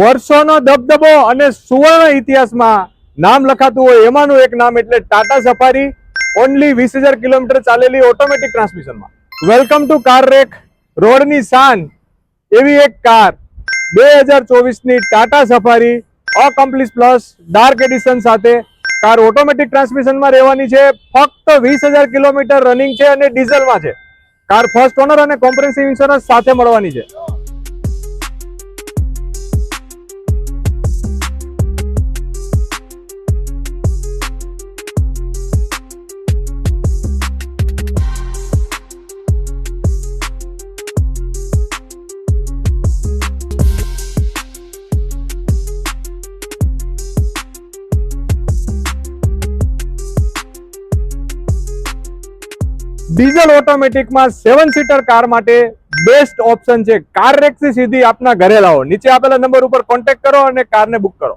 વર્ષોનો દબદબો અને સુવર્ણ ઇતિહાસમાં નામ લખાતું હોય એમાંનું એક નામ એટલે ટાટા સફારી. ઓનલી 20,000 કિલોમીટર ચાલેલી ઓટોમેટિક ટ્રાન્સમિશનમાં. વેલકમ ટુ કાર રેક. રોડની શાન એવી એક કાર 2024ની Tata Safari accomplished plus dark edition સાથે કાર ઓટોમેટિક ટ્રાન્સમિશનમાં રહેવાની છે. ફક્ત 20,000 કિલોમીટર રનિંગ છે અને ડીઝલમાં છે. કાર ફર્સ્ટ ઓનર અને કોમ્પ્રિહેન્સિવ ઇન્સ્યોરન્સ સાથે મળવાની છે. ડીઝલ ઓટોમેટિકમાં 7 સીટર કાર માટે બેસ્ટ ઓપ્શન છે. કાર રેકથી સીધી આપના ઘરે લાવો. નીચે આપેલા નંબર ઉપર કોન્ટેક્ટ કરો અને કારને બુક કરો.